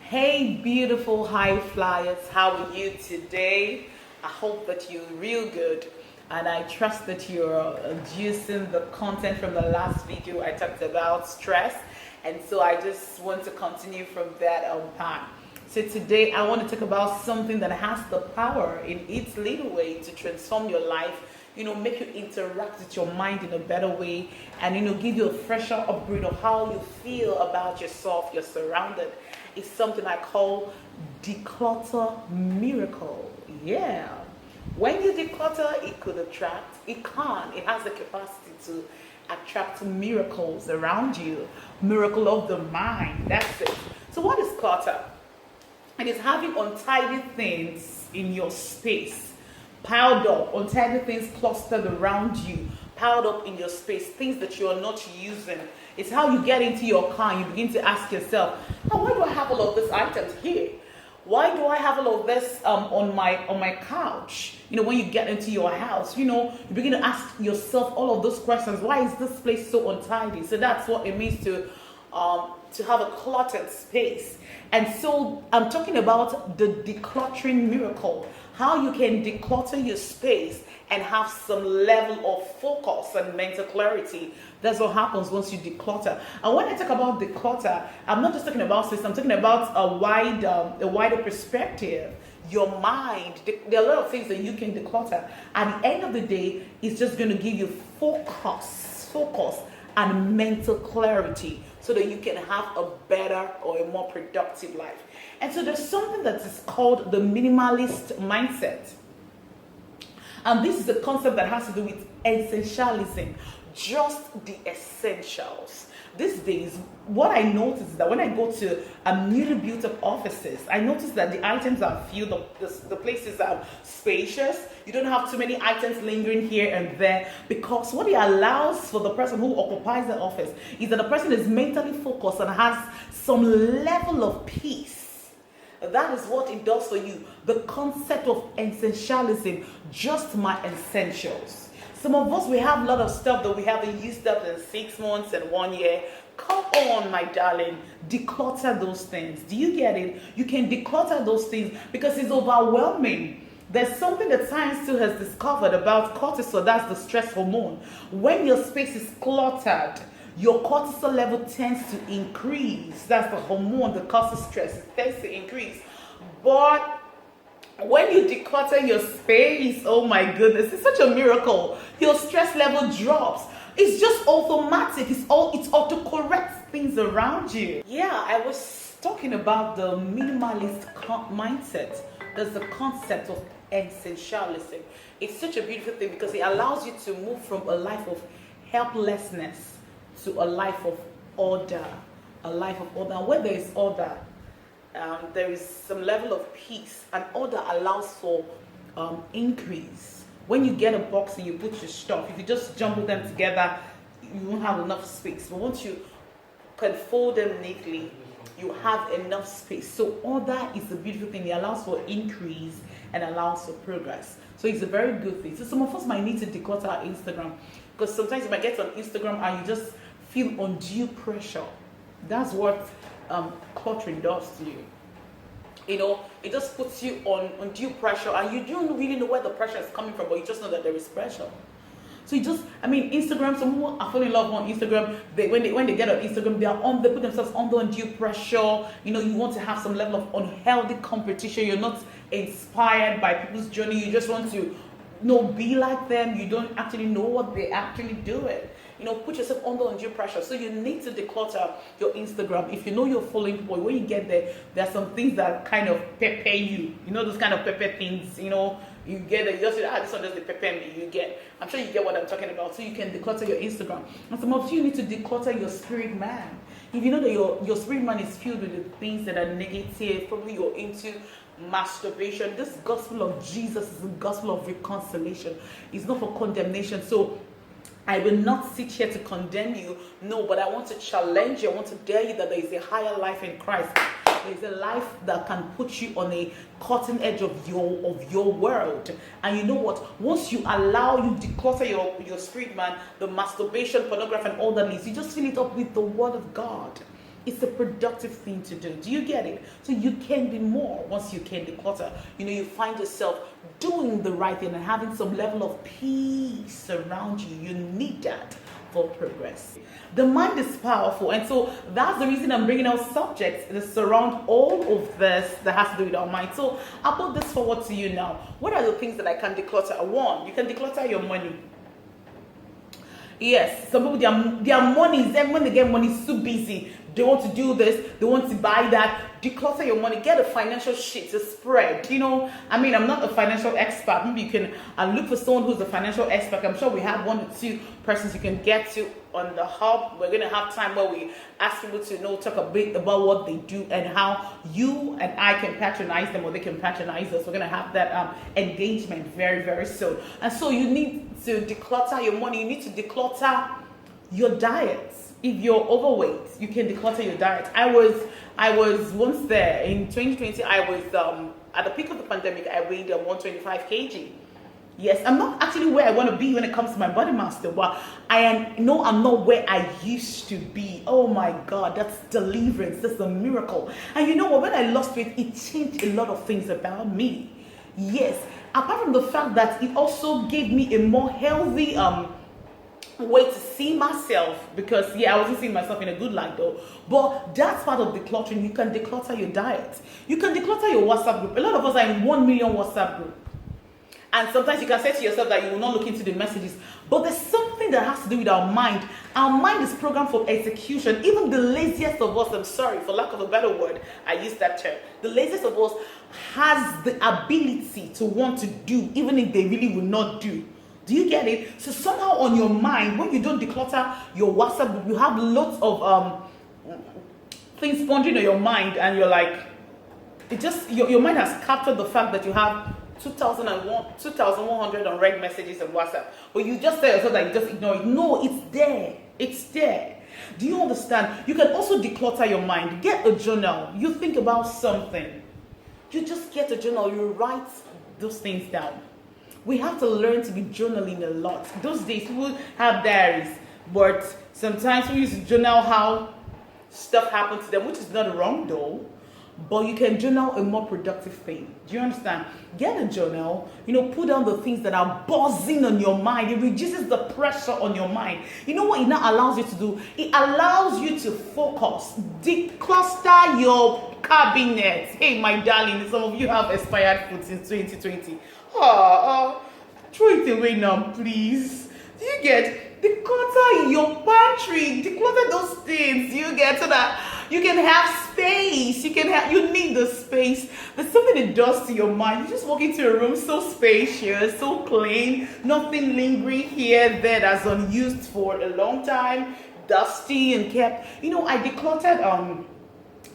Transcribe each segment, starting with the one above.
Hey, beautiful high flyers, how are you today? I hope that you're real good, and I trust that you're using the content from the last video. I talked about stress, and so I just want to continue from that part. So today I want to talk about something that has the power in its little way to transform your life, make you interact with your mind in a better way, and give you a fresher upgrade of how you feel about yourself, you're surrounded. It's something I call declutter miracle. Yeah. When you declutter, it could attract, it has the capacity to attract miracles around you. Miracle of the mind. That's it. So what is clutter? It is having untidy things in your space, piled up, untidy things clustered around you, piled up in your space, things that you are not using. It's how you get into your car and you begin to ask yourself, oh, why do I have all of these items here? Why do I have all of this on my couch? When you get into your house, you begin to ask yourself all of those questions. Why is this place so untidy? So that's what it means to have a cluttered space. And so I'm talking about the decluttering miracle, how you can declutter your space and have some level of focus and mental clarity. That's what happens once you declutter. And when I talk about declutter, I'm not just talking about space, I'm talking about a wider perspective. Your mind, there are a lot of things that you can declutter. At the end of the day, it's just going to give you focus and mental clarity so that you can have a better or a more productive life. And so there's something that is called the minimalist mindset. And this is a concept that has to do with essentialism, just the essentials. These days, what I notice is that when I go to newly built up offices, I notice that the items are few, the places are spacious. You don't have too many items lingering here and there, because what it allows for the person who occupies the office is that the person is mentally focused and has some level of peace. That is what it does for you. The concept of essentialism, just my essentials. Some of us, we have a lot of stuff that we haven't used up in 6 months and 1 year. Come on, my darling, declutter those things. Do you get it? You can declutter those things because it's overwhelming. There's something that science still has discovered about cortisol. That's the stress hormone. When your space is cluttered, your cortisol level tends to increase. That's the hormone that causes stress. It tends to increase. But when you declutter your space, oh my goodness, it's such a miracle. Your stress level drops. It's just automatic. It's auto-corrects things around you. Yeah, I was talking about the minimalist mindset. There's the concept of essentialism. It's such a beautiful thing because it allows you to move from a life of helplessness to a life of order. A life of order. And where there is order, there is some level of peace, and order allows for increase. When you get a box and you put your stuff, if you just jumble them together, you won't have enough space. But once you can fold them neatly, you have enough space. So order is a beautiful thing. It allows for increase and allows for progress. So it's a very good thing. So some of us might need to declutter our Instagram, because sometimes you might get on Instagram and you just feel undue pressure. That's what cluttering does to you. It just puts you on undue pressure, and you don't really know where the pressure is coming from, but you just know that there is pressure. So Instagram, some people are falling in love on Instagram. When they get on Instagram, they put themselves under undue pressure. You want to have some level of unhealthy competition. You're not inspired by people's journey. You just want to be like them. You don't actually know what they actually do it. Put yourself under undue pressure. So you need to declutter your Instagram. If you know you're following people, when you get there are some things that kind of pepper you. Those kind of pepper things, you get it, you just say, this one doesn't pepper me. I'm sure you get what I'm talking about. So you can declutter your Instagram. And some of you need to declutter your spirit man. If you know that your spirit man is filled with the things that are negative, probably you're into masturbation. This gospel of Jesus is the gospel of reconciliation. It's not for condemnation. So I will not sit here to condemn you, no, but I want to challenge you. I want to dare you that there is a higher life in Christ. There is a life that can put you on a cutting edge of your world. And you know what? Once you declutter your spirit man, the masturbation, pornography, and all that leads, you just fill it up with the word of God. It's a productive thing to do. Do you get it? So you can be more once you can declutter. You find yourself doing the right thing and having some level of peace around you. You need that for progress. The mind is powerful, and so that's the reason I'm bringing out subjects that surround all of this that has to do with our mind. So I'll put this forward to you now. What are the things that I can declutter? One, you can declutter your money. Yes, some people, their money is them. When they get money, it's too busy. They want to do this, they want to buy that. Declutter your money. Get a financial sheet to spread. I'm not a financial expert. Maybe you can look for someone who's a financial expert. I'm sure we have 1 or 2 persons you can get to on the hub. We're going to have time where we ask people to talk a bit about what they do and how you and I can patronize them or they can patronize us. We're going to have that engagement very, very soon. And so you need to declutter your money. You need to declutter your diet. If you're overweight, you can declutter your diet. I was once there in 2020. I was at the peak of the pandemic. I weighed 125 kg. Yes, I'm not actually where I want to be when it comes to my body mass, but I'm not where I used to be. Oh my God, that's deliverance. That's a miracle. And you know what? When I lost weight, it changed a lot of things about me. Yes, apart from the fact that it also gave me a more healthy way to see myself, because I wasn't seeing myself in a good light though. But that's part of decluttering. You can declutter your diet. You can declutter your WhatsApp group. A lot of us are in 1 million WhatsApp group. And sometimes you can say to yourself that you will not look into the messages. But there's something that has to do with our mind. Our mind is programmed for execution. Even the laziest of us, I'm sorry, for lack of a better word, I use that term. The laziest of us has the ability to want to do, even if they really will not do. Do you get it? So somehow on your mind, when you don't declutter your WhatsApp group, you have lots of things pondering on your mind, and you're like, your mind has captured the fact that you have 2,100 unread messages on WhatsApp. But you just tell yourself that you just ignore it. No, it's there. It's there. Do you understand? You can also declutter your mind. Get a journal. You think about something. You just get a journal. You write those things down. We have to learn to be journaling a lot. Those days, people have diaries, but sometimes we used to journal how stuff happened to them, which is not wrong though. But you can journal a more productive thing. Do you understand? Get a journal, put down the things that are buzzing on your mind. It reduces the pressure on your mind. You know what it now allows you to do? It allows you to focus. Decluster your cabinet. Hey, my darling, some of you have expired food since 2020. Throw it away now, please. Do you get? Declutter your pantry. Declutter those things. You get so that you can have space. You need the space. There's something it does to your mind. You just walk into a room so spacious, so clean, nothing lingering here, there that's unused for a long time, dusty and kept. I decluttered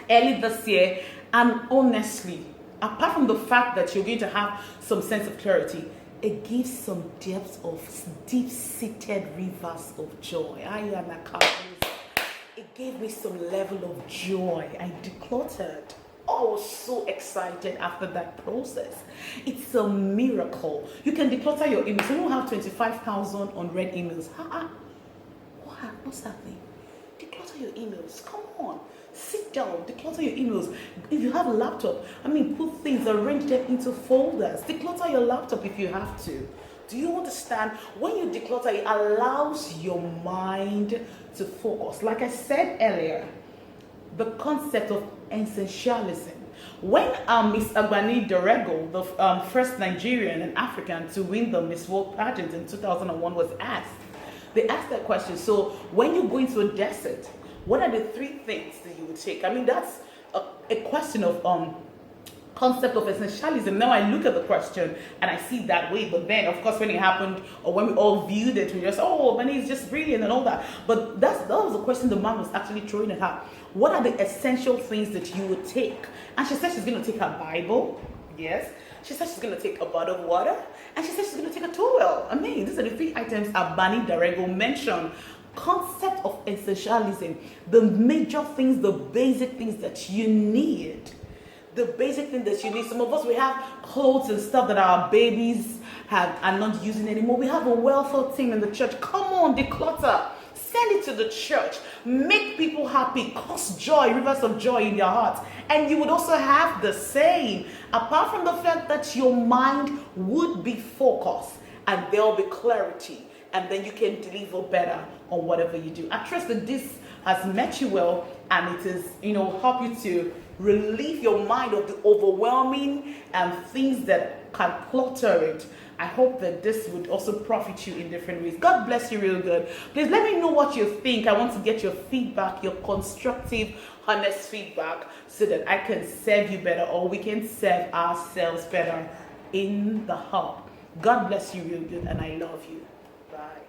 early this year, and honestly, apart from the fact that you're going to have some sense of clarity, it gives some depth of deep-seated rivers of joy. It gave me some level of joy. I decluttered. I was so excited after that process. It's a miracle. You can declutter your emails. You don't have 25,000 unread emails. What's happening? Declutter your emails. Come on. Sit down, declutter your emails. If you have a laptop, put things, arrange them into folders. Declutter your laptop if you have to. Do you understand? When you declutter, it allows your mind to focus. Like I said earlier, the concept of essentialism. When Miss Agbani Dorego, the first Nigerian and African to win the Miss World pageant in 2001, was asked, they asked that question. So when you go into a desert, what are the 3 things that you would take? That's a question of concept of essentialism. Now I look at the question and I see that way. But then, of course, when it happened, or when we all viewed it, we just, Benny is just brilliant and all that. But that was the question the man was actually throwing at her. What are the essential things that you would take? And she said she's going to take her Bible. Yes. She said she's going to take a bottle of water. And she said she's going to take a towel. These are the 3 items Agbani Dorego mentioned. Concept of essentialism, the major things, the basic things that you need. The basic thing that you need. Some of us, we have clothes and stuff that our babies are not using anymore. We have a welfare team in the church. Come on, declutter. Send it to the church. Make people happy. Cause joy, rivers of joy in their hearts. And you would also have the same. Apart from the fact that your mind would be focused and there'll be clarity. And then you can deliver better on whatever you do. I trust that this has met you well, and it is, help you to relieve your mind of the overwhelming things that can clutter it. I hope that this would also profit you in different ways. God bless you real good. Please let me know what you think. I want to get your feedback, your constructive, honest feedback, so that I can serve you better, or we can serve ourselves better in the hub. God bless you real good, and I love you. Bye.